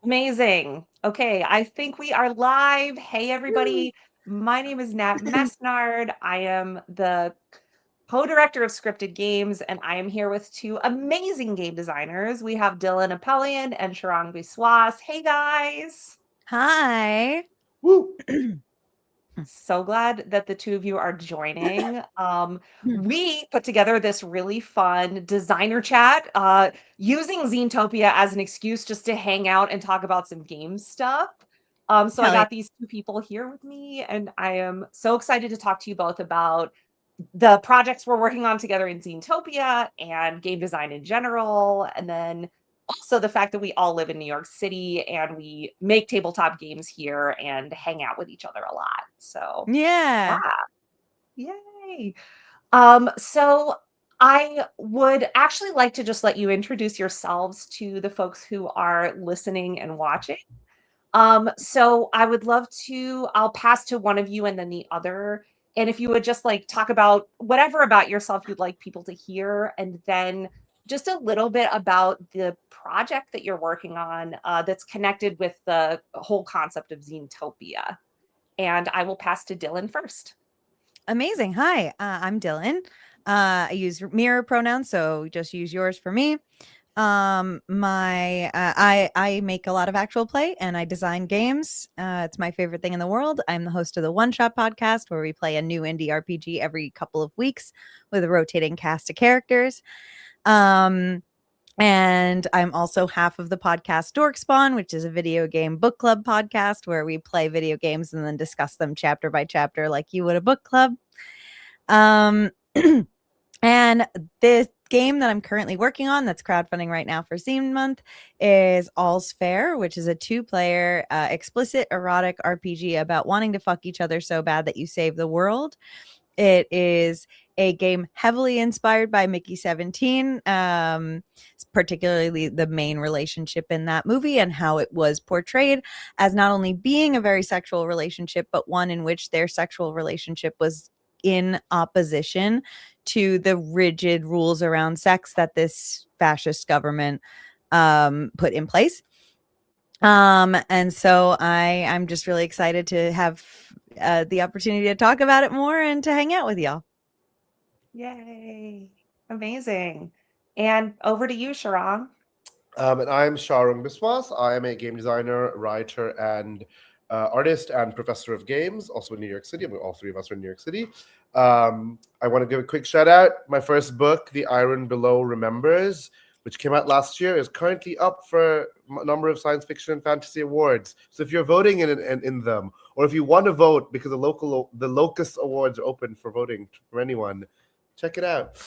Amazing. Okay, I think we are live. Hey, Woo. everybody. My name is Nat Mesnard. I am the co-director of scripted games, and I am here with two amazing game designers. We have Dillin Apelyan and Sharang Biswas. Hey, guys. Hi. Woo! So glad that the two of you are joining. We put together this really fun designer chat using Zinetopia as an excuse just to hang out and talk about some game stuff. So I Hell yeah. got these two people here with me, and I am so excited to talk to you both about the projects we're working on together in Zinetopia and game design in general. And then also the fact that we all live in New York City and we make tabletop games here and hang out with each other a lot. So yeah, Yeah. yay. So I would actually like to just let you introduce yourselves to the folks who are listening and watching. So I would love to, I'll pass to one of you and then the other. And if you would just like talk about whatever about yourself you'd like people to hear, and then just a little bit about the project that you're working on that's connected with the whole concept of Zenetopia. And I will pass to Dylan first. Amazing. Hi. I'm Dylan. I use mirror pronouns, so just use yours for me. I make a lot of actual play and I design games. It's my favorite thing in the world. I'm the host of the One Shot podcast where we play a new indie RPG every couple of weeks with a rotating cast of characters. Um And I'm also half of the podcast Dork Spawn, which is a video game book club podcast where we play video games and then discuss them chapter by chapter like you would a book club. Um, and this game that I'm currently working on that's crowdfunding right now for Zine Month is All's Fair, which is a 2-player explicit erotic RPG about wanting to fuck each other so bad that you save the world. It is a game heavily inspired by Mickey 17, particularly the main relationship in that movie and how it was portrayed as not only being a very sexual relationship, but one in which their sexual relationship was in opposition to the rigid rules around sex that this fascist government put in place. And so I'm just really excited to have the opportunity to talk about it more and to hang out with y'all. Yay. Amazing. And over to you, Sharang. And I'm Sharang Biswas. I am a game designer, writer, and artist, and professor of games, also in New York City. I mean, all three of us are in New York City. I want to give a quick shout out. My first book, The Iron Below Remembers, which came out last year, is currently up for a number of science fiction and fantasy awards. So if you're voting in them, or if you want to vote because the Locus Awards are open for voting for anyone, check it out.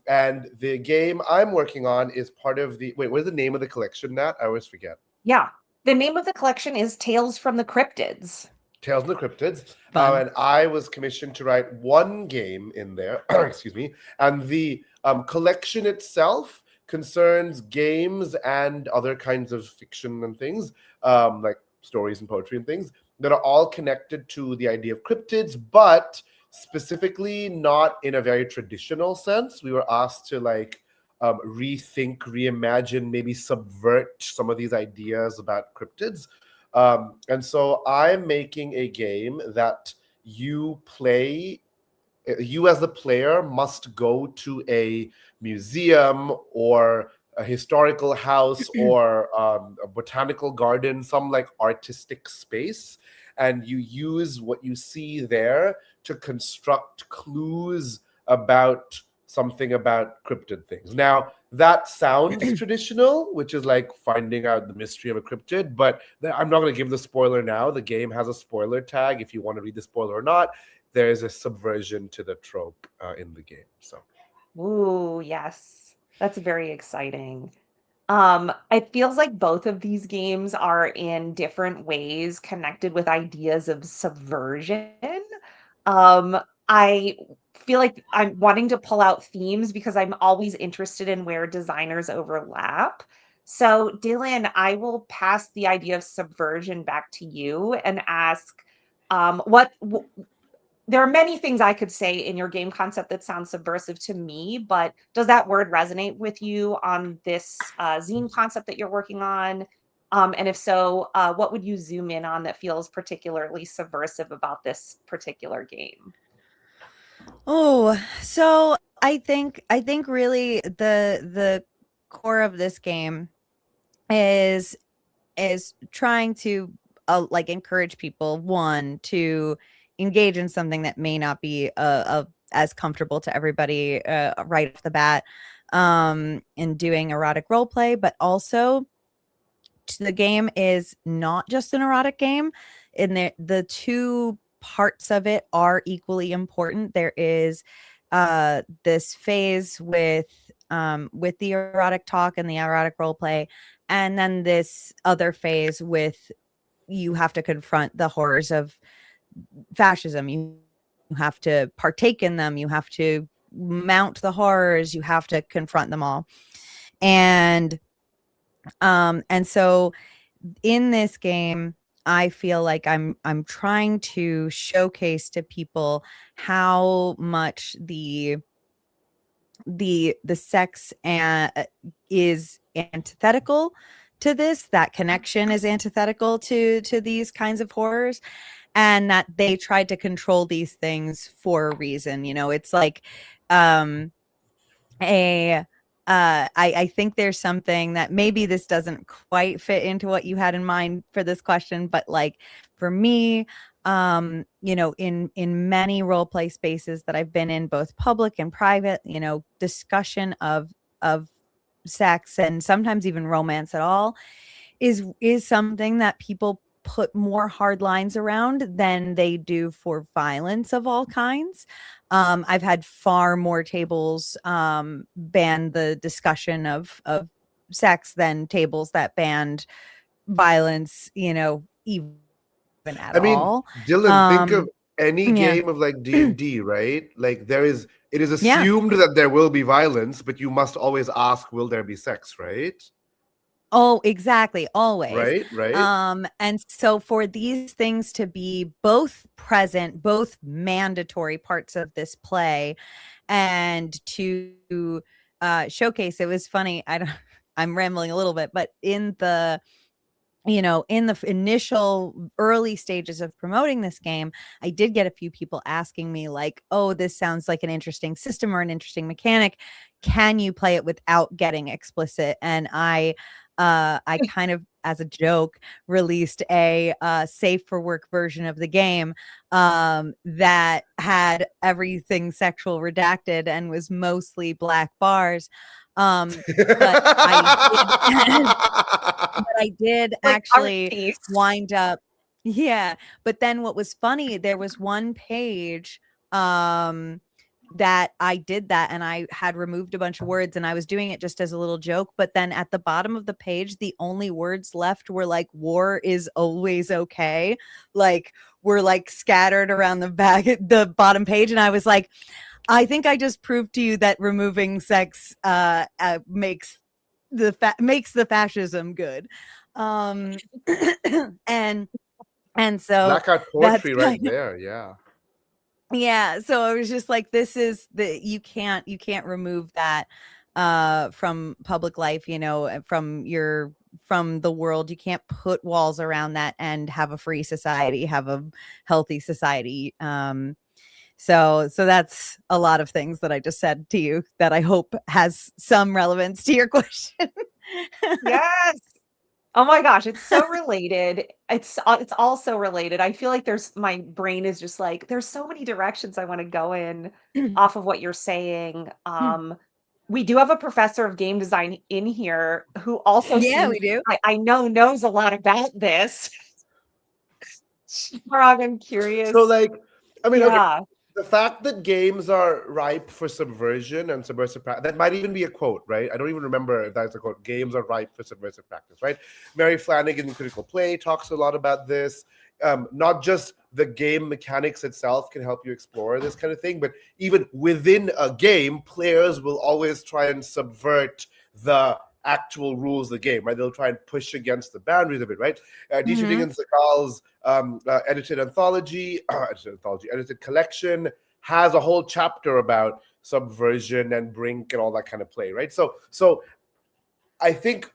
And the game I'm working on is part of the wait. What is the name of the collection, Nat? I always forget. Yeah. The name of the collection is Tales from the Cryptids. Tales of the Cryptids. Fun. And I was commissioned to write one game in there. Excuse me. And the collection itself concerns games and other kinds of fiction and things, like stories and poetry and things that are all connected to the idea of cryptids, but specifically not in a very traditional sense. We were asked to rethink, reimagine, maybe subvert some of these ideas about cryptids. And so I'm making a game that you play. You as the player must go to a museum or a historical house or a botanical garden, some like artistic space, and you use what you see there to construct clues about something about cryptid things. Now, that sounds traditional, which is like finding out the mystery of a cryptid, but I'm not going to give the spoiler now. The game has a spoiler tag if you want to read the spoiler or not. There is a subversion to the trope in the game. So, Ooh, yes. That's very exciting. It feels like both of these games are in different ways connected with ideas of subversion. I feel like I'm wanting to pull out themes because I'm always interested in where designers overlap. So, Dylan, I will pass the idea of subversion back to you and ask there are many things I could say in your game concept that sounds subversive to me, but does that word resonate with you on this zine concept that you're working on? And if so, what would you zoom in on that feels particularly subversive about this particular game? Oh, so I think really the core of this game is trying to like encourage people one to engage in something that may not be as comfortable to everybody right off the bat in doing erotic role play, but also the game is not just an erotic game. In the two parts of it are equally important. There is this phase with the erotic talk and the erotic role play, and then this other phase with you have to confront the horrors of fascism. You have to partake in them. You have to mount the horrors. You have to confront them all. And so in this game, I feel like I'm trying to showcase to people how much the sex is antithetical to this. That connection is antithetical to these kinds of horrors, and that they tried to control these things for a reason. It's like um a I think there's something that maybe this doesn't quite fit into what you had in mind for this question, but like for me, in many role play spaces that I've been in, both public and private, discussion of sex and sometimes even romance at all is something that people put more hard lines around than they do for violence of all kinds. I've had far more tables ban the discussion of sex than tables that banned violence, even at I mean, all. Dylan, think of any Yeah. game of like D&D, right? Like it is Yeah. assumed that there will be violence, but you must always ask, will there be sex, right? Oh, exactly, always. Right. And so for these things to be both present, both mandatory parts of this play, and to showcase, it was funny. I'm rambling a little bit, but in the initial early stages of promoting this game, I did get a few people asking me like, "Oh, this sounds like an interesting system or an interesting mechanic. Can you play it without getting explicit?" And I kind of, as a joke, released a safe for work version of the game that had everything sexual redacted and was mostly black bars. But I did Like art actually piece. wind up. Yeah, but then what was funny, there was one page um that I did that, and I had removed a bunch of words, and I was doing it just as a little joke, but then at the bottom of the page the only words left were like war is always okay, like were like scattered around the back the bottom page, and I was like, I think I just proved to you that removing sex makes the fascism good. Um and so Blackout that's poetry right kind of, there. Yeah. yeah, so I was just like, this is the you can't remove that from public life, from the world. You can't put walls around that and have a free society, have a healthy society. So that's a lot of things that I just said to you that I hope has some relevance to your question. Yes. Oh my gosh, it's so related. It's also related. I feel like my brain is just like, there's so many directions I wanna go in off of what you're saying. We do have a professor of game design in here who also Yeah, seems we do. I know knows a lot about this. Sharang, I'm So curious. like, I mean, okay, Yeah. the fact that games are ripe for subversion and subversive practice, that might even be a quote, right? I don't even remember if that's a quote. Games are ripe for subversive practice, right? Mary Flanagan in Critical Play talks a lot about this. Not just the game mechanics itself can help you explore this kind of thing, but even within a game, players will always try and subvert the actual rules of the game, right? They'll try and push against the boundaries of it, right? Dietrich Mhm. and Segal's edited anthology, edited collection has a whole chapter about subversion and brink and all that kind of play, right? So I think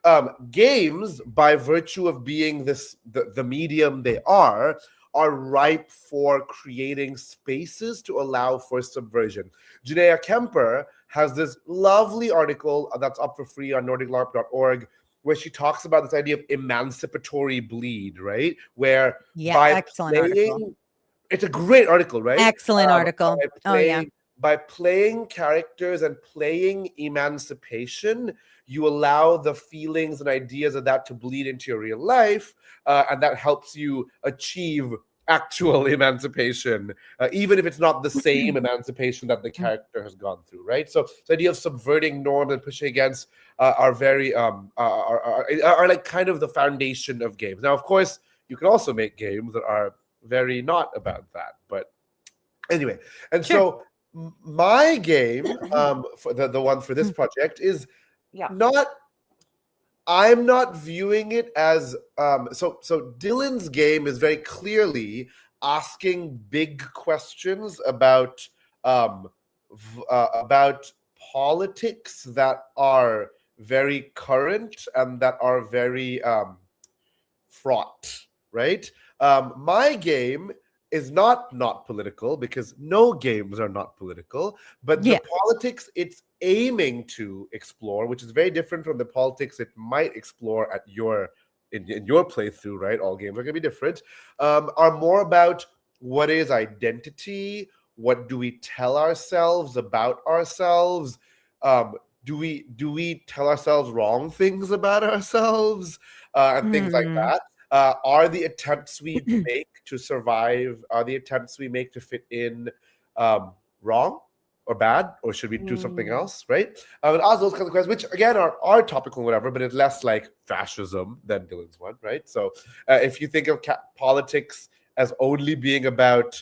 games, by virtue of being the medium they are ripe for creating spaces to allow for subversion. Janaea Kemper has this lovely article that's up for free on nordiclarp.org, where she talks about this idea of emancipatory bleed, right? Where Yeah, by excellent playing, article. it's a great article, right? Excellent article. By by playing characters and playing emancipation, you allow the feelings and ideas of that to bleed into your real life, and that helps you achieve actual emancipation, even if it's not the same emancipation that the character has gone through, right? So the idea of subverting norms and pushing against are very are like kind of the foundation of games. Now, of course, you can also make games that are very not about that, but anyway. And so my game, for the one for this project, is not. I'm not viewing it as so Dillin's game is very clearly asking big questions about politics that are very current and that are very fraught, right? My game is not political, because no games are not political, but the politics it's aiming to explore, which is very different from the politics it might explore at your in your playthrough, right? All games are going to be different, are more about what is identity, what do we tell ourselves about ourselves, do we tell ourselves wrong things about ourselves, and things like that. Are the attempts we make to survive, are the attempts we make to fit in wrong or bad, or should we do something else, right? And ask those kinds of questions, which again are topical, whatever, but it's less like fascism than Dillin's one, right? So if you think of politics as only being about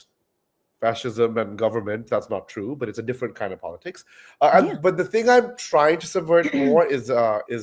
fascism and government, that's not true, but it's a different kind of politics. But the thing I'm trying to subvert more is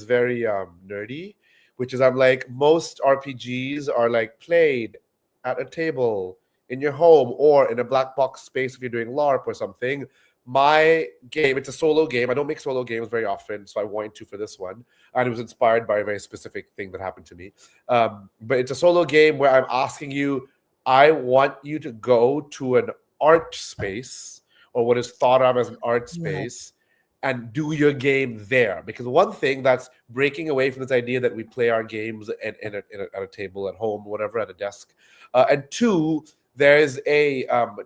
very nerdy, which is I'm like, most RPGs are like played at a table in your home or in a black box space if you're doing LARP or something. My game, it's a solo game. I don't make solo games very often, so I wanted to for this one. And it was inspired by a very specific thing that happened to me. But it's a solo game where I'm asking you, I want you to go to an art space, or what is thought of as an art space, and do your game there. Because one thing that's breaking away from this idea that we play our games at a table at home, whatever, at a desk. And two, there's a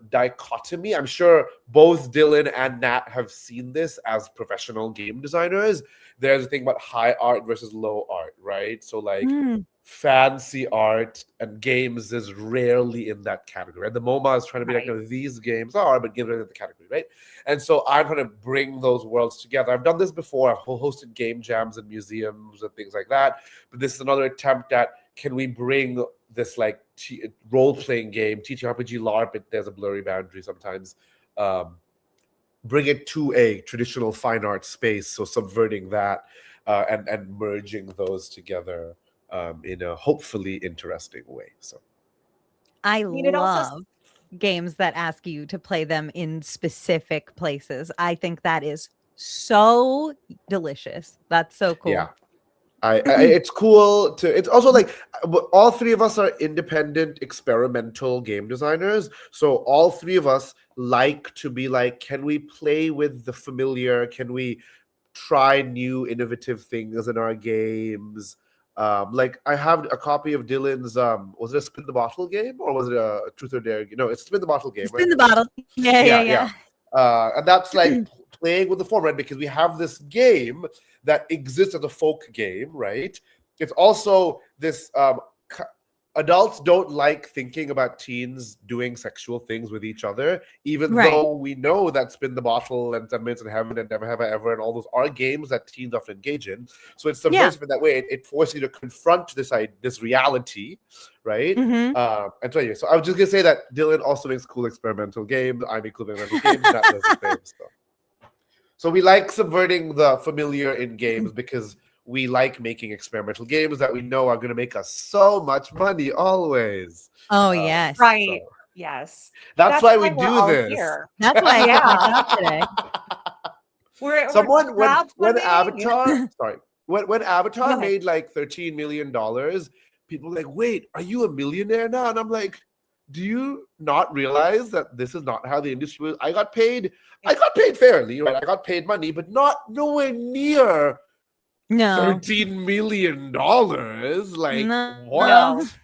dichotomy. I'm sure both Dillin and Nat have seen this as professional game designers. There's a thing about high art versus low art, right? So like fancy art and games is rarely in that category. And the MoMA is trying to be like, no, these games are, but games are in the category, right? And so I'm trying to bring those worlds together. I've done this before. I've hosted game jams in museums and things like that. But this is another attempt at, can we bring this like role-playing game, TTRPG LARP, there's a blurry boundary sometimes, bring it to a traditional fine art space, so subverting that and merging those together in a hopefully interesting way. So I love games that ask you to play them in specific places. I think that is so delicious. That's so cool. Yeah. It's cool to. It's also like all three of us are independent experimental game designers, so all three of us like to be like, can we play with the familiar? Can we try new innovative things in our games? Like I have a copy of Dillin's. Was it a spin the bottle game, or was it a truth or dare? No, it's spin the bottle game. Spin the bottle. Yeah. And that's like playing with the format, because we have this game that exists as a folk game, right? It's also this adults don't like thinking about teens doing sexual things with each other, even though we know that Spin the Bottle and 10 Minutes in Heaven and Never Have I Ever and all those are games that teens often engage in. So it's subversive in that way. It forces you to confront this reality, right? And so anyway, so I was just gonna say that Dillin also makes cool experimental games. I make cool experimental games. That does the same. So we like subverting the familiar in games because we like making experimental games that we know are going to make us so much money always. Oh, yes. Right. So yes. That's why we do this. Here. That's why I got today. Someone, when Avatar, sorry, when Avatar Go made like $13 million, people were like, wait, are you a millionaire now? And I'm like, do you not realize that this is not how the industry was? I got paid fairly, right? I got paid money, but not nowhere near No. $13 million. Like, No. what?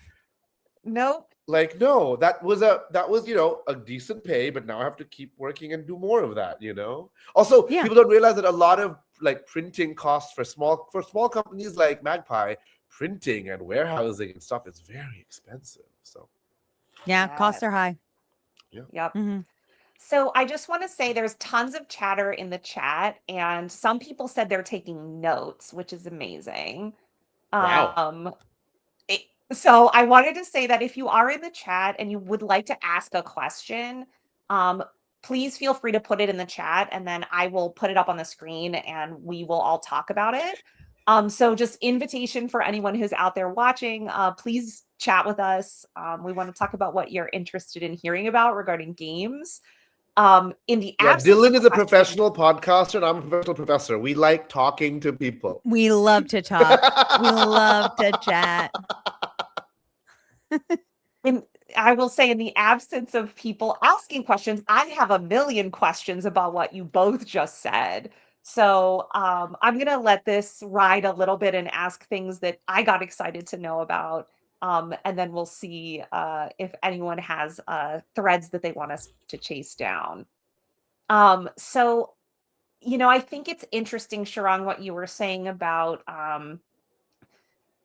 Nope. Like, no, that was a decent pay, but now I have to keep working and do more of that. Also, Yeah. people don't realize that a lot of like printing costs for small companies like Magpie, printing and warehousing and stuff is very expensive. So Yeah. Costs Yes. are high. Yep. Mhm. So I just want to say there's tons of chatter in the chat, and some people said they're taking notes, which is amazing. wow. Um, it- so I wanted to say that if you are in the chat and you would like to ask a question, um, please feel free to put it in the chat, and then I will put it up on the screen and we will all talk about it. So just invitation for anyone who's out there watching, please chat with us. We want to talk about what you're interested in hearing about regarding games. In the Yeah, absence Dillin of is a questions, professional podcaster and I'm a professional professor. We like talking to people. We love to talk. We love to chat. in I will say in the absence of people asking questions, I have a million questions about what you both just said. So I'm gonna let this ride a little bit and ask things that I got excited to know about. And then we'll see if anyone has threads that they want us to chase down. So I think it's interesting, Sharang, what you were saying about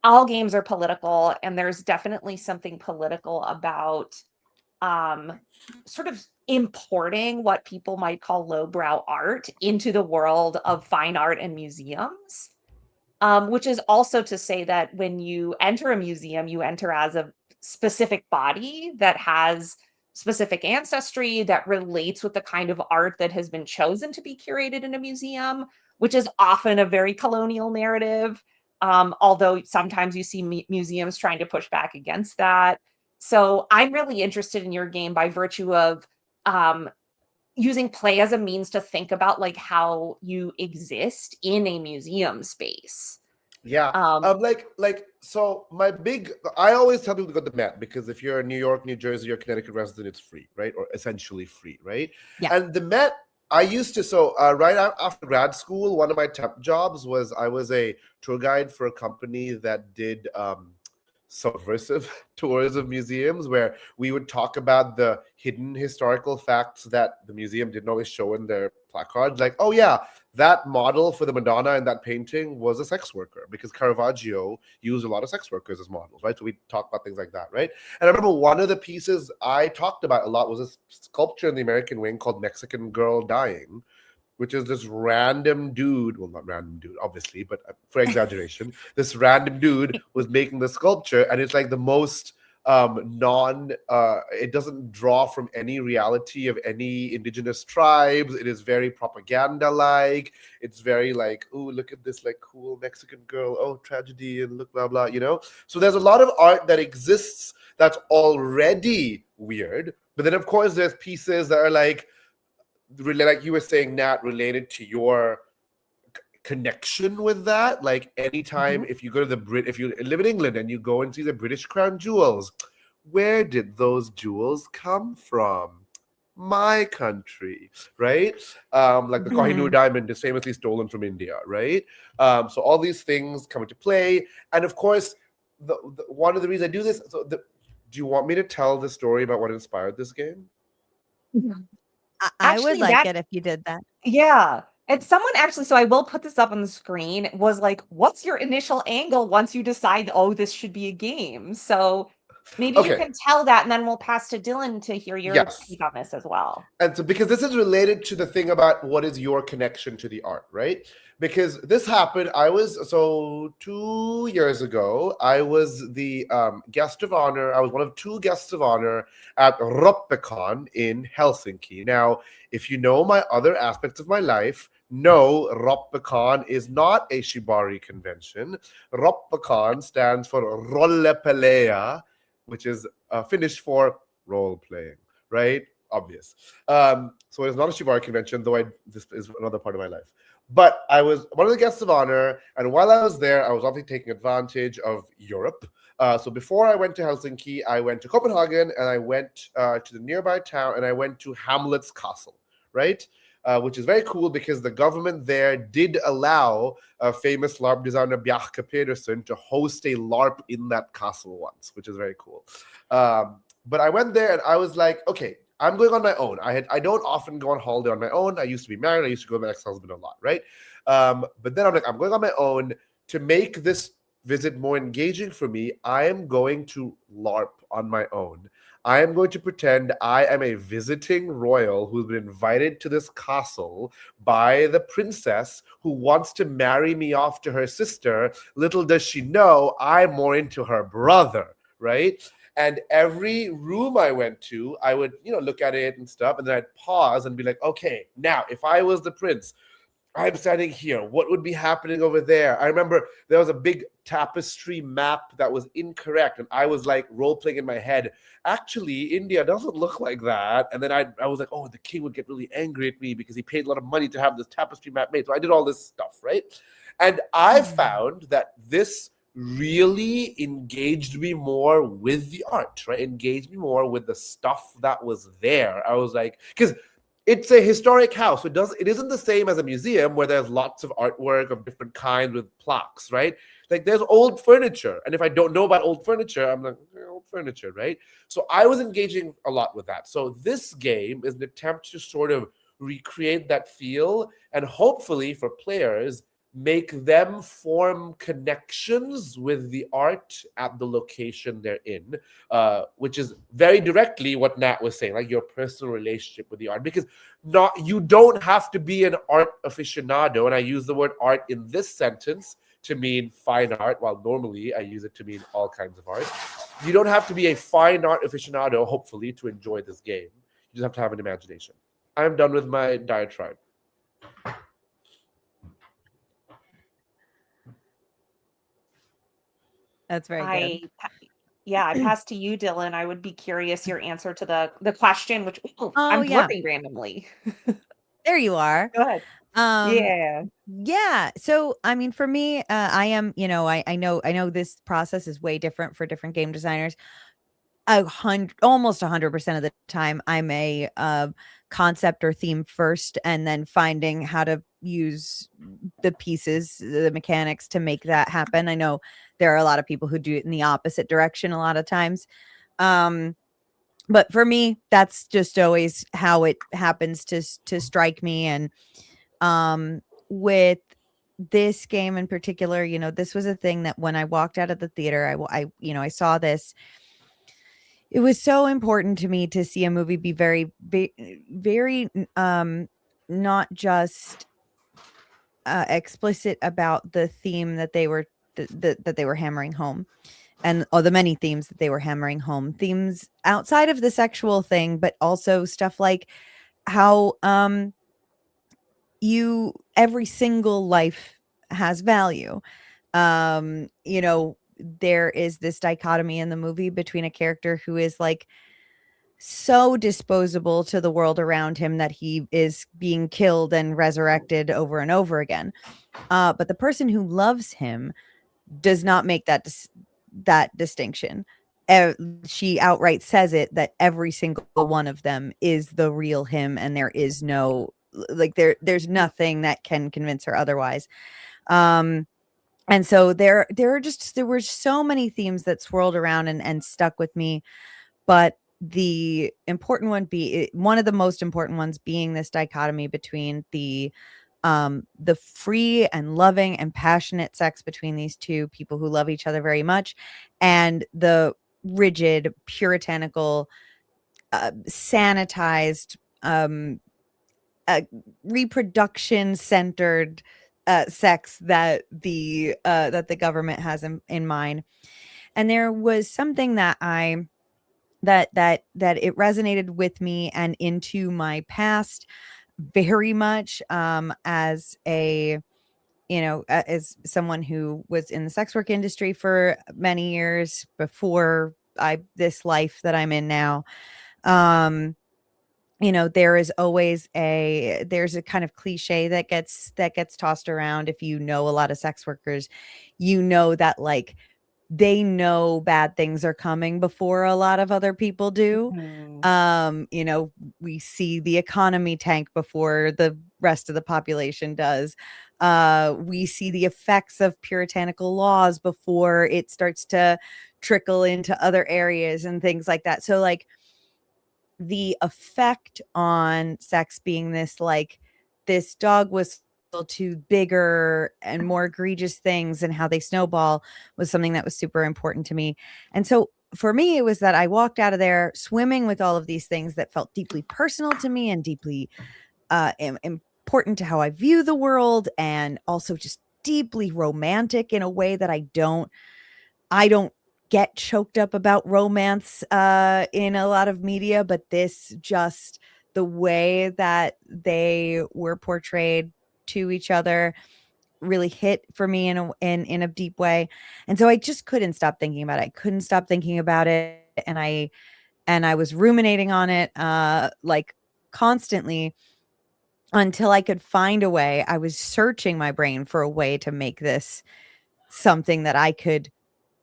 all games are political, and there's definitely something political about um, sort of importing what people might call lowbrow art into the world of fine art and museums. Which is also to say that when you enter a museum, you enter as a specific body that has specific ancestry that relates with the kind of art that has been chosen to be curated in a museum, which is often a very colonial narrative. Although sometimes you see museums trying to push back against that. So I'm really interested in your game by virtue of um, using play as a means to think about like how you exist in a museum space. Yeah. Um, So I always tell people to go to the Met because if you're a New York, New Jersey, or Connecticut resident, it's free, right? Or essentially free, right? Yeah. And the Met, I used to, right after grad school, one of my temp jobs was I was a tour guide for a company that did subversive tours of museums where we would talk about the hidden historical facts that the museum didn't always show in their placards. Like, oh yeah, that model for the Madonna in that painting was a sex worker because Caravaggio used a lot of sex workers as models, right? So we talk about things like that, right? And I remember one of the pieces I talked about a lot was a sculpture in the American Wing called Mexican Girl Dying, which is this random dude, well, not random dude, obviously, but for exaggeration, this random dude was making the sculpture, and it's like the most it doesn't draw from any reality of any indigenous tribes. It is very propaganda-like. It's very like, oh, look at this like cool Mexican girl, oh, tragedy, and look, blah, blah. So there's a lot of art that exists that's already weird, but then of course there's pieces that are like you were saying, Nat, related to your connection with that. Like anytime, if you go to if you live in England and you go and see the British crown jewels, where did those jewels come from? My country, right? Like the Kohinoor diamond is famously stolen from India, right? So all these things come into play, and of course, one of the reasons I do this. Do you want me to tell the story about what inspired this game? I would Actually, like it if you did that. yeah. And someone actually, so I will put this up on the screen, was like, what's your initial angle once you decide, oh, this should be a game? So maybe you Okay. can tell that, and then we'll pass to Dillin to hear your Yes. take on this as well. And so, because this is related to the thing about what is your connection to the art, right? Because this happened, 2 years ago, I was the guest of honor. I was one of two guests of honor at Roppecon in Helsinki. Now, if you know my other aspects of my life, no, Roppecon is not a Shibari convention. Roppecon stands for Rollepelejä, which is Finnish for role playing, right? Obvious. So it's not a Shibari convention, though this is another part of my life. But I was one of the guests of honor, and while I was there, I was obviously taking advantage of Europe. So before I went to Helsinki, I went to Copenhagen, and I went to the nearby town, and I went to Hamlet's castle, right? Which is very cool because the government there did allow famous LARP designer Bjarke Pedersen to host a LARP in that castle once, which is very cool. But I went there and I was like, okay, I'm going on my own. I don't often go on holiday on my own. I used to be married. I used to go with my ex-husband a lot, right? But then I'm like, I'm going on my own to make this visit more engaging for me. I am going to LARP on my own. I am going to pretend I am a visiting royal who's been invited to this castle by the princess who wants to marry me off to her sister. Little does she know I'm more into her brother, right? And every room I went to, I would, look at it and stuff, and then I'd pause and be like, okay, now if I was the prince, I'm standing here. What would be happening over there? I remember there was a big tapestry map that was incorrect, and I was like role playing in my head. Actually, India doesn't look like that. And then I was like, oh, the king would get really angry at me because he paid a lot of money to have this tapestry map made. So I did all this stuff, right? And I found that this really engaged me more with the art, right? Engaged me more with the stuff that was there. I was like, because it's a historic house. It isn't the same as a museum where there's lots of artwork of different kinds with plaques, right? Like there's old furniture. And if I don't know about old furniture, I'm like, old furniture, right? So I was engaging a lot with that. So this game is an attempt to sort of recreate that feel and hopefully for players make them form connections with the art at the location they're in, which is very directly what Nat was saying, like your personal relationship with the art. Because you don't have to be an art aficionado, and I use the word art in this sentence to mean fine art, while normally I use it to mean all kinds of art. You don't have to be a fine art aficionado, hopefully, to enjoy this game. You just have to have an imagination. I'm done with my diatribe. That's very good. I pass to you, Dylan. I would be curious your answer to the question, which Oh, I'm yeah. blurting randomly. There you are. Go ahead. Um, Yeah. yeah. So, I mean, for me, I am, I know this process is way different for different game designers. Almost 100% of the time, I'm a concept or theme first, and then finding how to use the pieces, the mechanics to make that happen. I know there are a lot of people who do it in the opposite direction a lot of times. But for me, that's just always how it happens to strike me. And with this game in particular, this was a thing that when I walked out of the theater, I saw this. It was so important to me to see a movie be very, very, not just explicit about the theme that they were that they were hammering home, and the many themes that they were hammering home, themes outside of the sexual thing, but also stuff like how every single life has value. There is this dichotomy in the movie between a character who is like so disposable to the world around him that he is being killed and resurrected over and over again. But the person who loves him does not make that distinction. She outright says it that every single one of them is the real him, and there is no there's nothing that can convince her otherwise. And so there were so many themes that swirled around and stuck with me, but the important one of the most important ones being this dichotomy between the free and loving and passionate sex between these two people who love each other very much, and the rigid, puritanical, sanitized, reproduction centered sex that the government has in mind. And there was something that that it resonated with me and into my past very much, as as someone who was in the sex work industry for many years before this life that I'm in now. there is always there's a kind of cliche that gets tossed around. If you know a lot of sex workers, that like they know bad things are coming before a lot of other people do. Mhm. We see the economy tank before the rest of the population does. We see the effects of puritanical laws before it starts to trickle into other areas and things like that. So like the effect on sex being this dog whistle to bigger and more egregious things and how they snowball was something that was super important to me. And so for me, it was that I walked out of there swimming with all of these things that felt deeply personal to me and deeply important to how I view the world, and also just deeply romantic in a way that I don't get choked up about romance in a lot of media, but this just the way that they were portrayed to each other really hit for me in a deep way. And so I just couldn't stop thinking about it. I couldn't stop thinking about it. And I was ruminating on it like constantly until I could find a way. I was searching my brain for a way to make this something that I could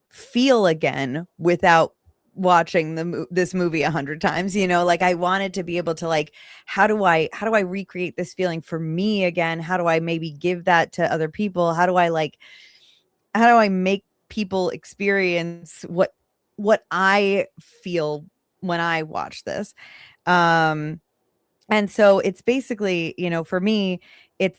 feel again without watching this movie 100 times. Like I wanted to be able to like, how do I recreate this feeling for me again? How do I maybe give that to other people? How do I make people experience what I feel when I watch this? And so it's basically, for me,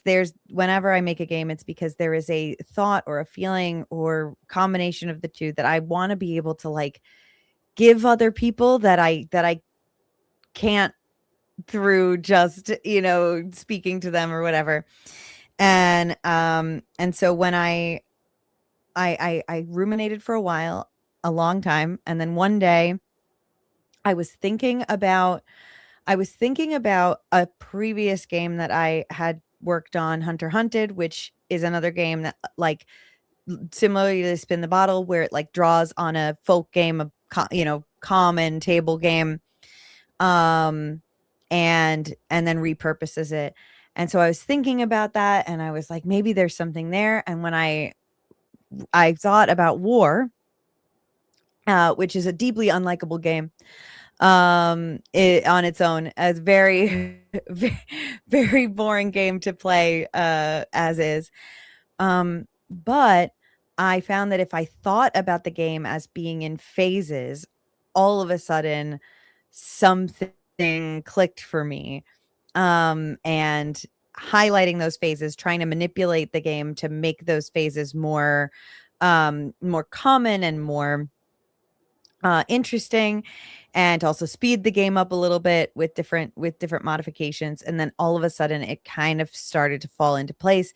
there's whenever I make a game, it's because there is a thought or a feeling or combination of the two that I want to be able to like give other people that I can't through just, speaking to them or whatever. And so when I ruminated for a while, a long time, and then one day I was thinking about I was thinking about a previous game that I had worked on, Hunter Hunted, which is another game that like similarly to Spin the Bottle, where it like draws on a folk game, of common table game, um, and then repurposes it. And so I was thinking about that, and I was like, maybe there's something there. And when I thought about War, which is a deeply unlikable game, on its own, as very very, very boring game to play as is. But I found that if I thought about the game as being in phases, all of a sudden something clicked for me. And highlighting those phases, trying to manipulate the game to make those phases more common and more interesting, and also speed the game up a little bit with different modifications. And then all of a sudden it kind of started to fall into place.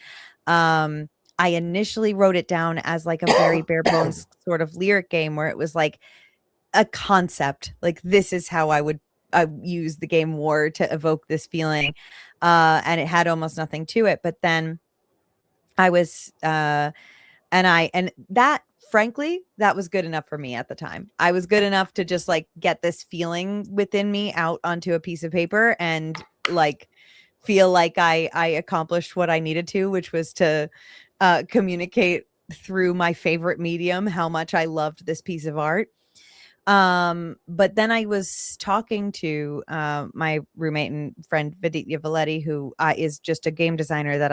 I initially wrote it down as like a very bare bones sort of lyric game, where it was like a concept, like this is how I use the game War to evoke this feeling, and it had almost nothing to it. But then I was and that, frankly, that was good enough for me at the time. I was good enough to just like get this feeling within me out onto a piece of paper and like feel like I accomplished what I needed to, which was to communicate through my favorite medium how much I loved this piece of art. But then I was talking to my roommate and friend Vidya Valetti, who is just a game designer that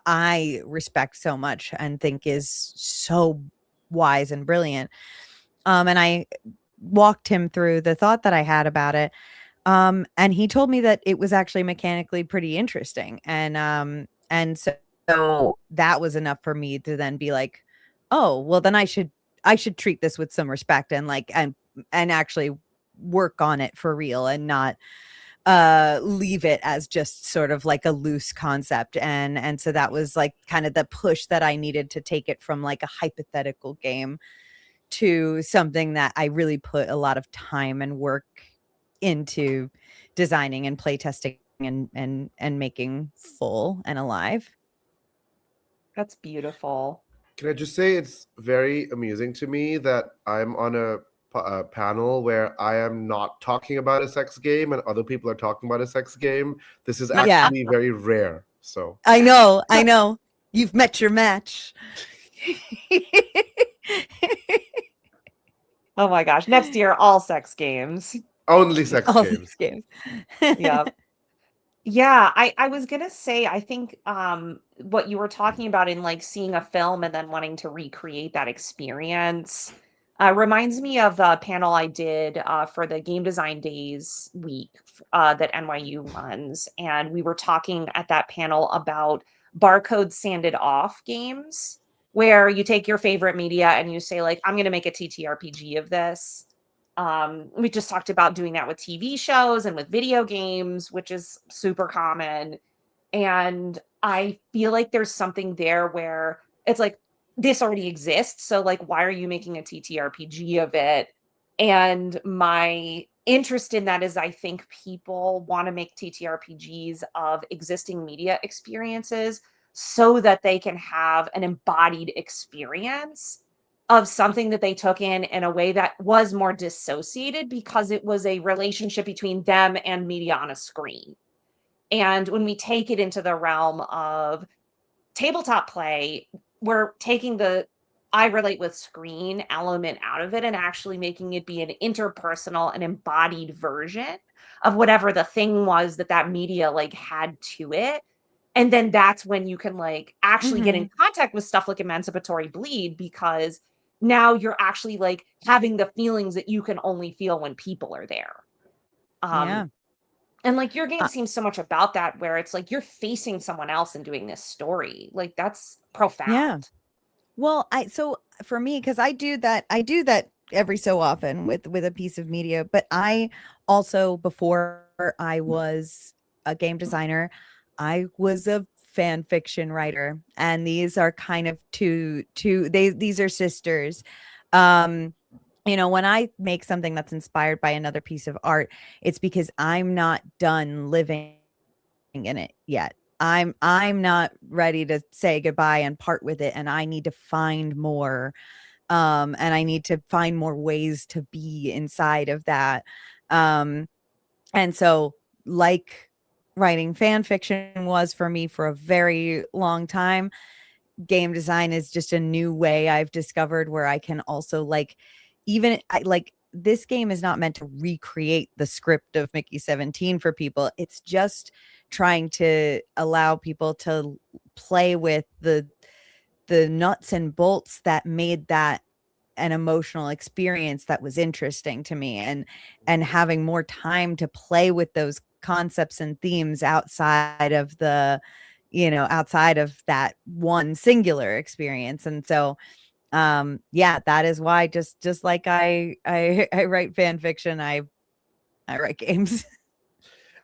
I respect so much and think is so wise and brilliant. And I walked him through the thought that I had about it. And he told me that it was actually mechanically pretty interesting. And so that was enough for me to then be like, oh, well, then I should treat this with some respect and like and actually work on it for real and not leave it as just sort of like a loose concept. And so that was like kind of the push that I needed to take it from like a hypothetical game to something that I really put a lot of time and work into designing and playtesting and making full and alive. That's beautiful. Can I just say it's very amusing to me that I'm on a panel where I am not talking about a sex game and other people are talking about a sex game. This is Yeah. actually very rare. So I know. I know. You've met your match. Oh my gosh. Next year, all sex games. only sex All games. these games. Yeah. Yeah, I was gonna say, I think what you were talking about in like seeing a film and then wanting to recreate that experience reminds me of a panel I did for the Game Design Days week that NYU runs. And we were talking at that panel about barcode sanded off games, where you take your favorite media and you say, like, I'm gonna make a TTRPG of this. We just talked about doing that with TV shows and with video games, which is super common. And I feel like there's something there where it's like, this already exists. So, like, why are you making a TTRPG of it? And my interest in that is I think people want to make TTRPGs of existing media experiences so that they can have an embodied experience of something that they took in a way that was more dissociated because it was a relationship between them and media on a screen. And when we take it into the realm of tabletop play, we're taking the I relate with screen element out of it and actually making it be an interpersonal and embodied version of whatever the thing was that that media like had to it. And then that's when you can like actually get in contact with stuff like emancipatory bleed, because now you're actually like having the feelings that you can only feel when people are there. Yeah. Um, and like your game seems so much about that, where it's like you're facing someone else and doing this story. Like that's Yeah. profound. Well, so for me, because I do that every so often with a piece of media, but I also, before I was a game designer, I was a fan fiction writer, and these are kind of these are sisters. Um, when I make something that's inspired by another piece of art, it's because I'm not done living in it yet. I'm not ready to say goodbye and part with it, and I need to find more, and I need to find more ways to be inside of that. um and so, like, writing fan fiction was for me for a very long time, game design is just a new way I've discovered where I can also, like, even I like this game is not meant to recreate the script of Mickey 17 for people. It's just trying to allow people to play with the nuts and bolts that made that an emotional experience that was interesting to me, and having more time to play with those concepts and themes outside of outside of that one singular experience. And so, yeah, that is why, just like I write fan fiction, I write games.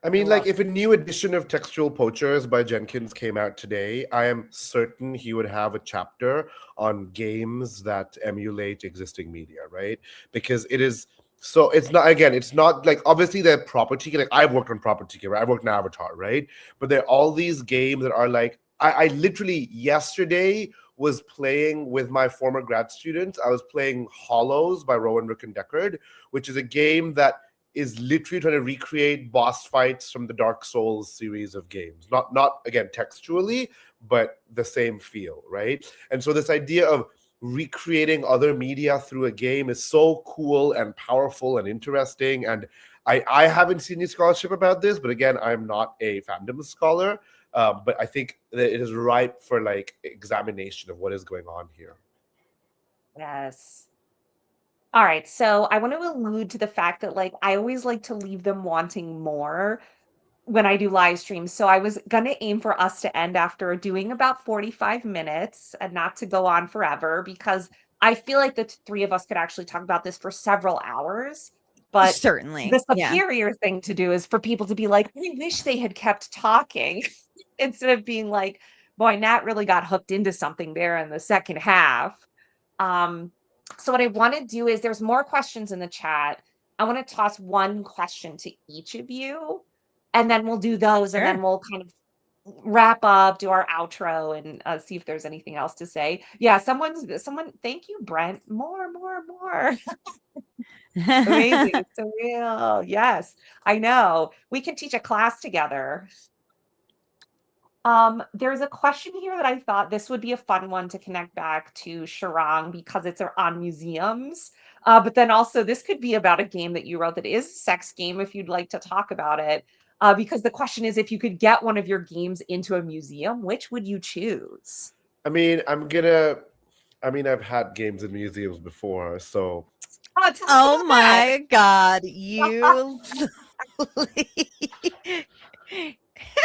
I I mean, like, love if a new edition of Textual Poachers by Jenkins came out today, I am certain he would have a chapter on games that emulate existing media, right? Because it is so, it's not, again, it's not like, obviously, they're property. Like, I've worked on property, right? I've worked on Avatar, right? But there are all these games that are like, I literally yesterday was playing with my former grad students. I was playing Hollows by Rowan Rick and Deckard, which is a game that is literally trying to recreate boss fights from the Dark Souls series of games. Not again textually, but the same feel, right? And so this idea of recreating other media through a game is so cool and powerful and interesting. And I haven't seen any scholarship about this, but again, I'm not a fandom scholar. But I think that it is ripe for like examination of what is going on here. Yes. All right. So I want to allude to the fact that like I always like to leave them wanting more when I do live streams. So I was going to aim for us to end after doing about 45 minutes and not to go on forever, because I feel like the three of us could actually talk about this for several hours. But Certainly. the Yeah. superior thing to do is for people to be like, I wish they had kept talking instead of being like, boy, Nat really got hooked into something there in the second half. Um, so what I want to do is there's more questions in the chat. I want to toss one question to each of you, and then we'll do those, and Sure. then we'll kind of wrap up, do our outro, and see if there's anything else to say. Yeah, someone. Thank you, Brent. More. Amazing. It's so real. Yes, I know. We can teach a class together. There's a question here that I thought this would be a fun one to connect back to Sharang because it's on museums. But then also this could be about a game that you wrote that is a sex game if you'd like to talk about it. Because the question is, if you could get one of your games into a museum, which would you choose? I mean, I've had games in museums before, so Oh, tell us Oh about that. my God, you.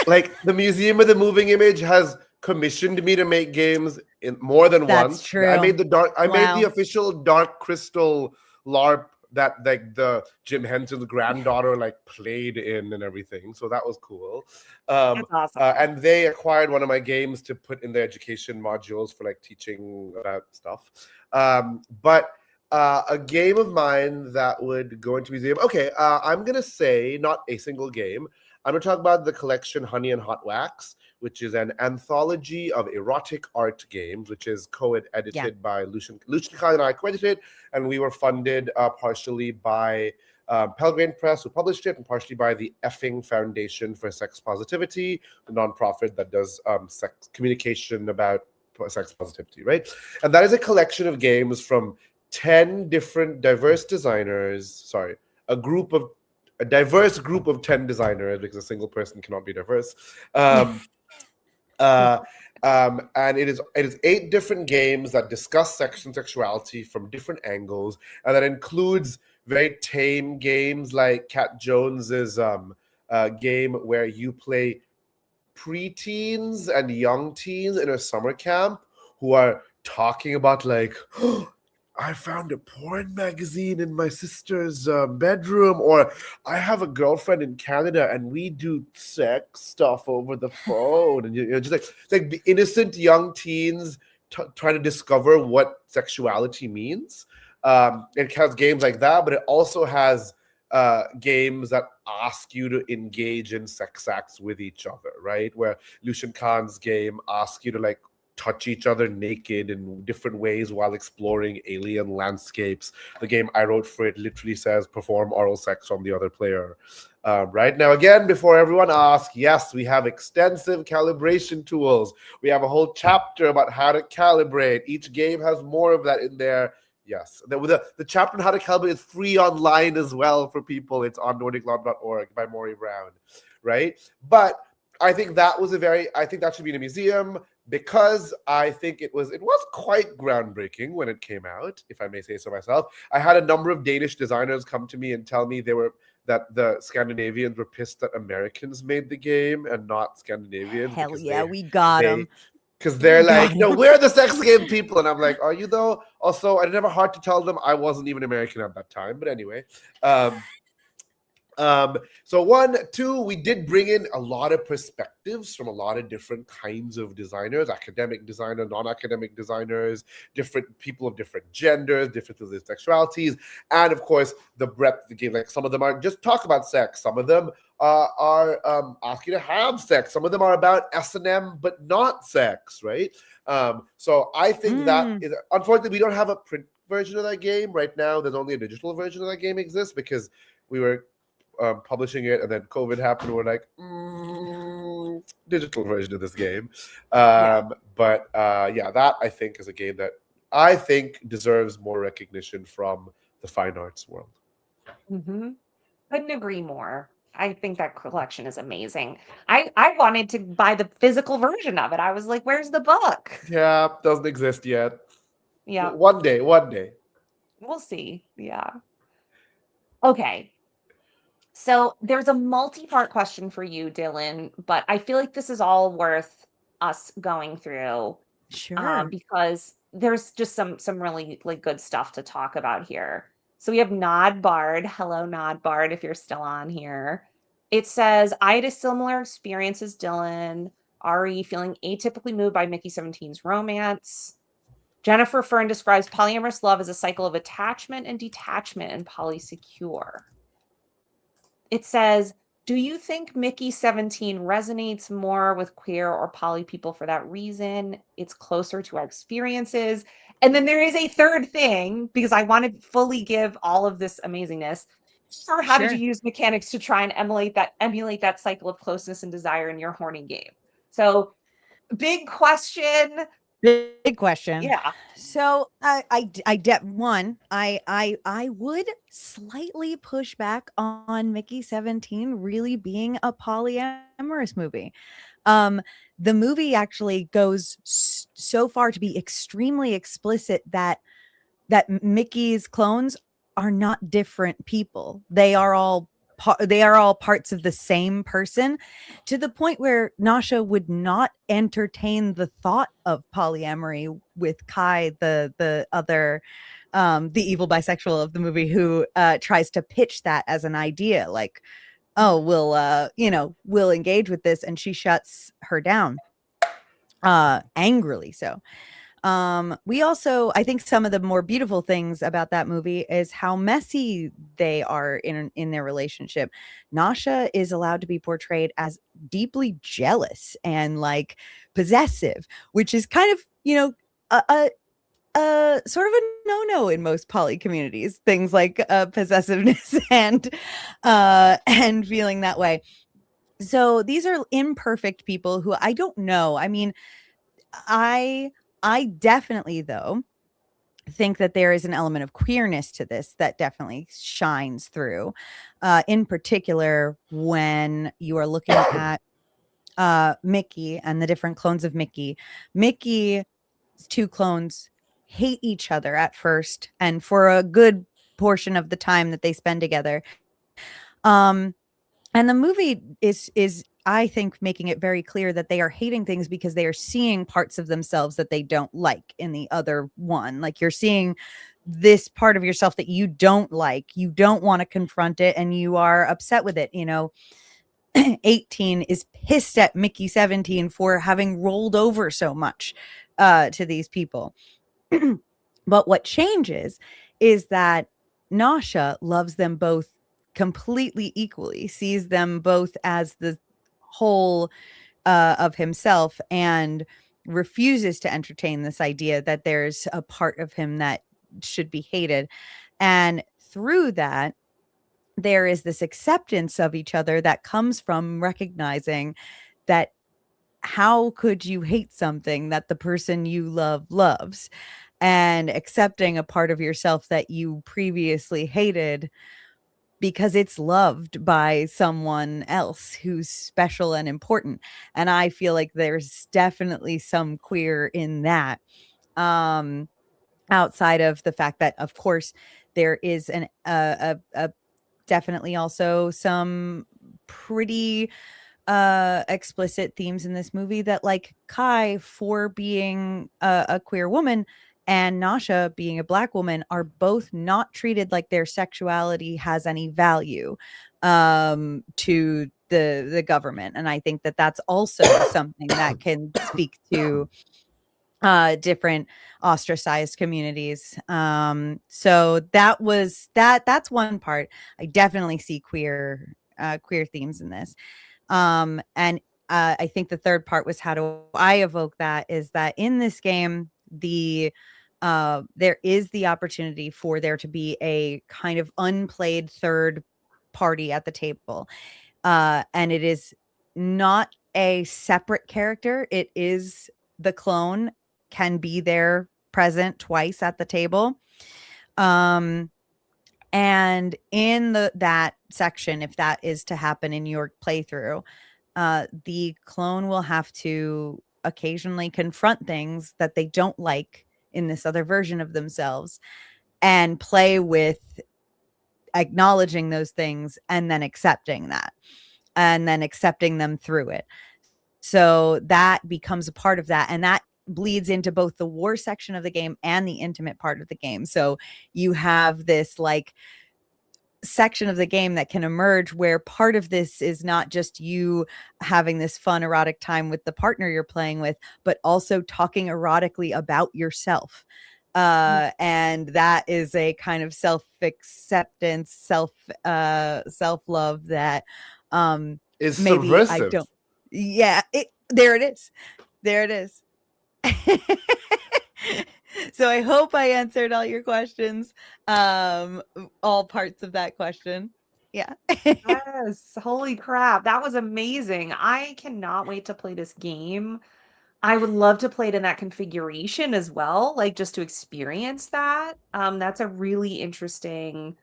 like the Museum of the Moving Image has commissioned me to make games in more than That's once. I made true. I made the Wow. official Dark Crystal LARP that like the Jim Henson's granddaughter like played in and everything. So that was cool. That's awesome. And they acquired one of my games to put in their education modules for like teaching about stuff. But a game of mine that would go into museum. Okay, I'm gonna say not a single game. I'm going to talk about the collection Honey and Hot Wax, which is an anthology of erotic art games, which is co-edited by Lucian Khan and I co-edited, and we were funded partially by Pelgrane Press, who published it, and partially by the Effing Foundation for Sex Positivity, the nonprofit that does sex communication about sex positivity, right? And that is a collection of games from 10 different diverse designers, a diverse group of 10 designers, because a single person cannot be diverse. And it is 8 different games that discuss sex and sexuality from different angles, and that includes very tame games like Cat Jones's game where you play preteens and young teens in a summer camp who are talking about like, I found a porn magazine in my sister's bedroom, or I have a girlfriend in Canada and we do sex stuff over the phone. And just like the innocent young teens trying to discover what sexuality means. It has games like that, but it also has games that ask you to engage in sex acts with each other, right? Where Lucian Khan's game asks you to like touch each other naked in different ways while exploring alien landscapes. The game I wrote for it literally says perform oral sex on the other player. Right now, again, before everyone asks, yes, we have extensive calibration tools. We have a whole chapter about how to calibrate. Each game has more of that in there. Yes, the chapter on how to calibrate is free online as well for people. It's on NordicLaw.org by Maury Brown, right? But I think that should be in a museum, because I think it was quite groundbreaking when it came out, if I may say so myself. I had a number of Danish designers come to me and tell me that the Scandinavians were pissed that Americans made the game and not Scandinavians. Hell yeah, we got them. Because they're like, no, we're the sex game people. And I'm like, are you though? Also, I didn't have a heart to tell them I wasn't even American at that time. But anyway. So 1, 2, we did bring in a lot of perspectives from a lot of different kinds of designers, academic designers, non-academic designers, different people of different genders, different sexualities, and of course the breadth of the game. Like some of them are just talk about sex, some of them are ask you to have sex, some of them are about S&M but not sex, right? So I think that is, unfortunately, we don't have a print version of that game right now. There's only a digital version of that game exists because we were publishing it, and then COVID happened. We're like, digital version of this game. But that I think is a game that I think deserves more recognition from the fine arts world. Mm-hmm. Couldn't agree more. I think that collection is amazing. I wanted to buy the physical version of it. I was like, where's the book? Yeah, doesn't exist yet. Yeah. One day. We'll see. Yeah. Okay. So there's a multi-part question for you, Dillin, but I feel like this is all worth us going through. Sure. Because there's just some really like good stuff to talk about here. So we have Nod Bard. Hello, Nod Bard, if you're still on here. It says, I had a similar experience as Dillin. Ari feeling atypically moved by Mickey 17's romance. Jennifer Fern describes polyamorous love as a cycle of attachment and detachment and polysecure. It says, Do you think Mickey 17 resonates more with queer or poly people for that reason? It's closer to our experiences. And then there is a third thing, because I want to fully give all of this amazingness. Or how did you Sure. use mechanics to try and emulate that cycle of closeness and desire in your horny game? So big question. Big question. Yeah. So I would slightly push back on Mickey 17 really being a polyamorous movie. Um, the movie actually goes so far to be extremely explicit that Mickey's clones are not different people. They are all parts of the same person, to the point where Nasha would not entertain the thought of polyamory with Kai, the other the evil bisexual of the movie, who tries to pitch that as an idea, like, oh, we'll engage with this, and she shuts her down angrily. So we also, I think some of the more beautiful things about that movie is how messy they are in their relationship. Nasha is allowed to be portrayed as deeply jealous and like possessive, which is kind of, sort of a no-no in most poly communities, things like possessiveness and feeling that way. So these are imperfect people who I don't know. I mean, I I definitely, though, think that there is an element of queerness to this that definitely shines through. In particular, when you are looking at Mickey and the different clones of Mickey. Mickey's two clones hate each other at first, and for a good portion of the time that they spend together. Um, and the movie is I think making it very clear that they are hating things because they are seeing parts of themselves that they don't like in the other one. Like, you're seeing this part of yourself that you don't like, you don't want to confront it, and you are upset with it. 18 is pissed at Mickey 17 for having rolled over so much to these people. But what changes is that Nasha loves them both completely equally, sees them both as the whole of himself, and refuses to entertain this idea that there's a part of him that should be hated. And through that, there is this acceptance of each other that comes from recognizing that how could you hate something that the person you love loves, and accepting a part of yourself that you previously hated because it's loved by someone else who's special and important. And I feel like there's definitely some queer in that. Outside of the fact that, of course, there is a definitely also some pretty explicit themes in this movie, that, like, Kai, for being a queer woman, and Nasha being a Black woman, are both not treated like their sexuality has any value to the government. And I think that that's also something that can speak to different ostracized communities. So that's one part. I definitely see queer themes in this. And I think the third part was, how do I evoke that, is that in this game, there is the opportunity for there to be a kind of unplayed third party at the table. And it is not a separate character. It is the clone can be there present twice at the table. And in that section, if that is to happen in your playthrough, the clone will have to occasionally confront things that they don't like in this other version of themselves, and play with acknowledging those things, and then accepting that, and then accepting them through it. So that becomes a part of that. And that bleeds into both the war section of the game and the intimate part of the game. So you have this, like, section of the game that can emerge where part of this is not just you having this fun erotic time with the partner you're playing with, but also talking erotically about yourself. And that is a kind of self-acceptance, self-love that Is Maybe I subversive. don't. Yeah, there it is. There it is. So I hope I answered all your questions, all parts of that question. Yeah. Yes, holy crap, that was amazing. I cannot wait to play this game. I would love to play it in that configuration as well, like just to experience that. That's a really interesting,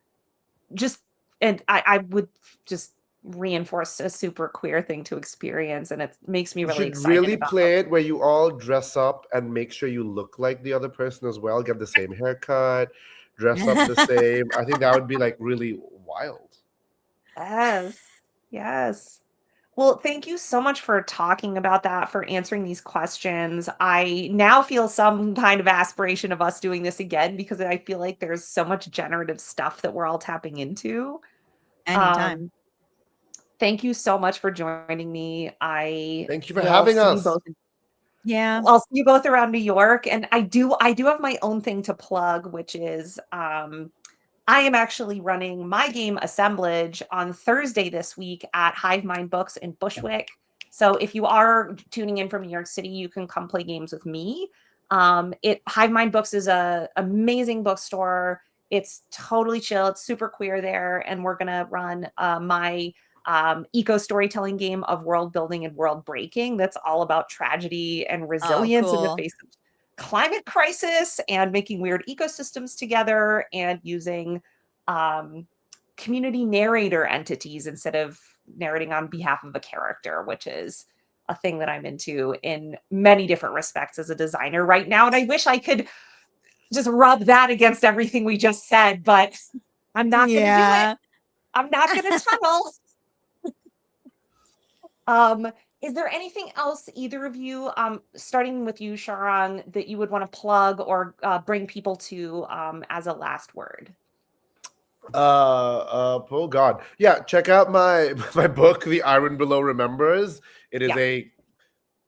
just, and I would just reinforce a super queer thing to experience, and it makes me You really should excited really about. play it where you all dress up and make sure you look like the other person as well. Get the same haircut, dress up the same. I think that would be like really wild. Yes, yes. Well, thank you so much for talking about that, for answering these questions. I now feel some kind of aspiration of us doing this again because I feel like there's so much generative stuff that we're all tapping into. Anytime. Um, Thank you so much for joining me. I Thank you for will having see you us. both. Yeah. I'll see you both around New York, and I do have my own thing to plug, which is I am actually running my game Assemblage on Thursday this week at Hive Mind Books in Bushwick. So if you are tuning in from New York City, you can come play games with me. It Hive Mind Books is a amazing bookstore. It's totally chill. It's super queer there, and we're gonna run my eco storytelling game of world building and world breaking. That's all about tragedy and Oh, resilience in the cool. face of climate crisis and making weird ecosystems together and using um, community narrator entities instead of narrating on behalf of a character, which is a thing that I'm into in many different respects as a designer right now. And I wish I could just rub that against everything we just said, but I'm not going to do it. Yeah. I'm not going to tunnel. Um, is there anything else either of you, starting with you, Sharang, that you would want to plug or bring people to as a last word? Oh God, yeah. Check out my my book, The Iron Below Remembers. It is Yeah. a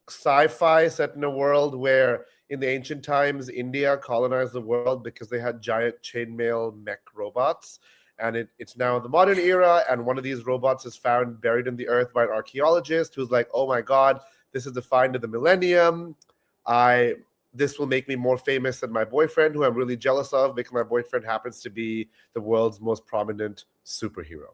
sci-fi set in a world where, in the ancient times, India colonized the world because they had giant chainmail mech robots. And it's now the modern era, and one of these robots is found buried in the earth by an archaeologist who's like, "Oh my God, this is the find of the millennium. I This will make me more famous than my boyfriend, who I'm really jealous of because my boyfriend happens to be the world's most prominent superhero."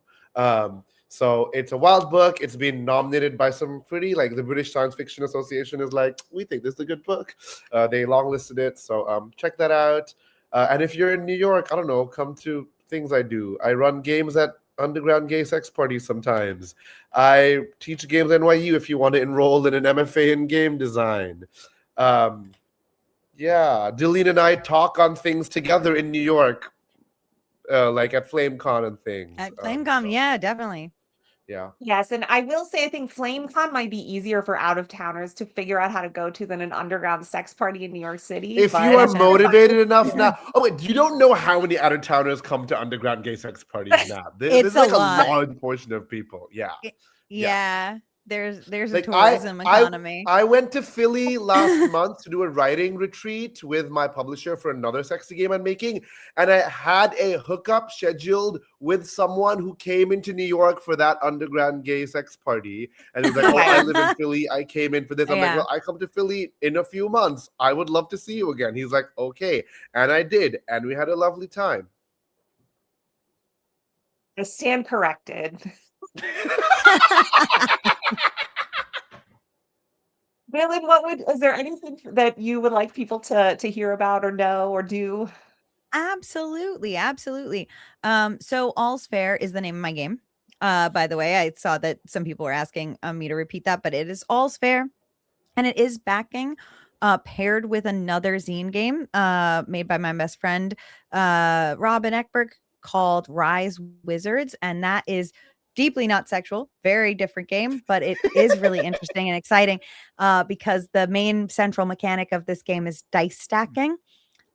So it's a wild book. It's been nominated by some pretty, like the British Science Fiction Association is like, we think this is a good book. They longlisted it, so check that out. And if you're in New York, I don't know, come to things I do. I run games at underground gay sex parties sometimes. I teach games at NYU if you want to enroll in an MFA in game design. Um, yeah, Dillin and I talk on things together in New York, like at FlameCon and things. At FlameCon, yeah, definitely. Yeah. Yes, and I will say I think FlameCon might be easier for out-of-towners to figure out how to go to than an underground sex party in New York City, If but you are that's just a motivated question. enough now, oh wait, you don't know how many out of towners come to underground gay sex parties now. There's It's a like a lot. large portion of people. Yeah, yeah. Yeah. There's a Like tourism economy. I went to Philly last month to do a writing retreat with my publisher for another sexy game I'm making, and I had a hookup scheduled with someone who came into New York for that underground gay sex party, and he was like, "Oh, I live in Philly. I came in for this." I'm like, Yeah. "Well, I come to Philly in a few months. I would love to see you again." He's like, "Okay," and I did, and we had a lovely time. I stand corrected. Dylan, is there anything that you would like people to hear about or know or do? Absolutely, absolutely. So All's Fair is the name of my game. By the way, I saw that some people were asking me to repeat that, but it is All's Fair, and it is backing paired with another zine game made by my best friend Robin Eckberg called Rise Wizards, and that is deeply not sexual, very different game, but it is really interesting and exciting because the main central mechanic of this game is dice stacking.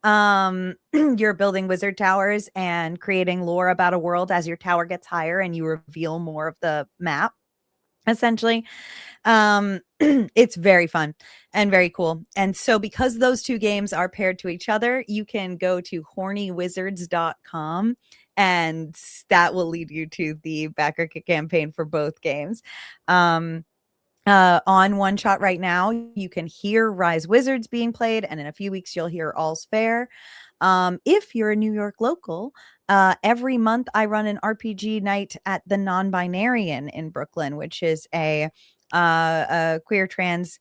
You're building wizard towers and creating lore about a world as your tower gets higher and you reveal more of the map, essentially. It's very fun and very cool. And so because those two games are paired to each other, you can go to hornywizards.com and that will lead you to the backer campaign for both games. On One Shot right now, you can hear Rise Wizards being played, and in a few weeks, you'll hear All's Fair. If you're a New York local, every month I run an RPG night at the Non-Binarian in Brooklyn, which is a queer trans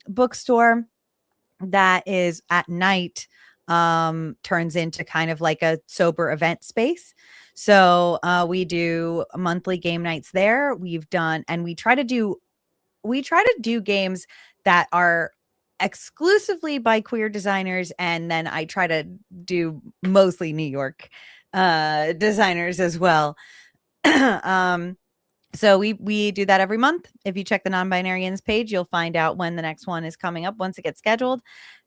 bookstore that is at night, turns into kind of like a sober event space. So we do monthly game nights there. We've done, and we try to do games that are exclusively by queer designers, and then I try to do mostly New York designers as well. So we do that every month. If you check the Non-Binarians page, you'll find out when the next one is coming up once it gets scheduled,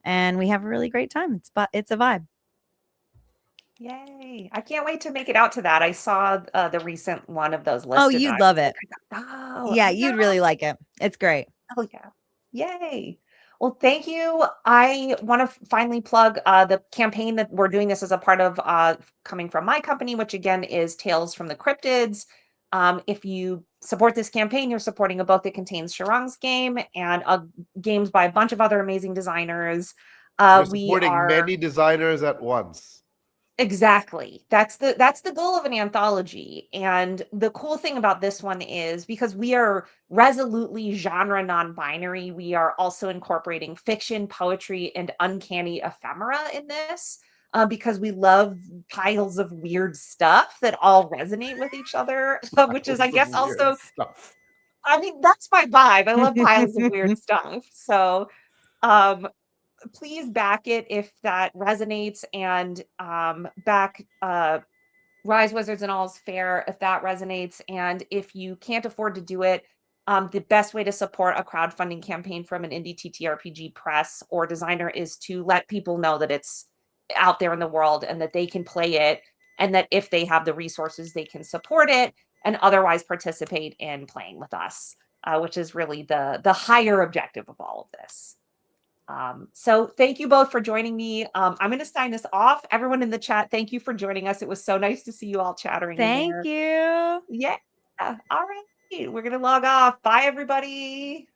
and we have a really great time. It's a vibe. Yay. I can't wait to make it out to that. I saw the recent one of those listed. Oh, you'd love it. Oh, Yeah, I you'd know. really like it. It's great. Oh, yeah. Yay. Well, thank you. I want to finally plug the campaign that we're doing this as a part of, coming from my company, which again is Tales from the Cryptids. If you support this campaign, you're supporting a book that contains Sharang's game and games by a bunch of other amazing designers. You're We supporting are many designers at once. Exactly. That's the goal of an anthology. And the cool thing about this one is because we are resolutely genre non-binary, we are also incorporating fiction, poetry, and uncanny ephemera in this. Because we love piles of weird stuff that all resonate with each other, which is, I Piles of guess, weird also, stuff. I mean, that's my vibe. I love piles of weird stuff. So, um, please back it if that resonates, and back Rise Wizards and All's Fair if that resonates. And if you can't afford to do it, the best way to support a crowdfunding campaign from an indie TTRPG press or designer is to let people know that it's out there in the world and that they can play it, and that if they have the resources, they can support it and otherwise participate in playing with us, which is really the higher objective of all of this. So thank you both for joining me. I'm going to sign this off. Everyone in the chat, thank you for joining us. It was so nice to see you all chattering in Thank there. you. Yeah. All right. We're going to log off. Bye, everybody.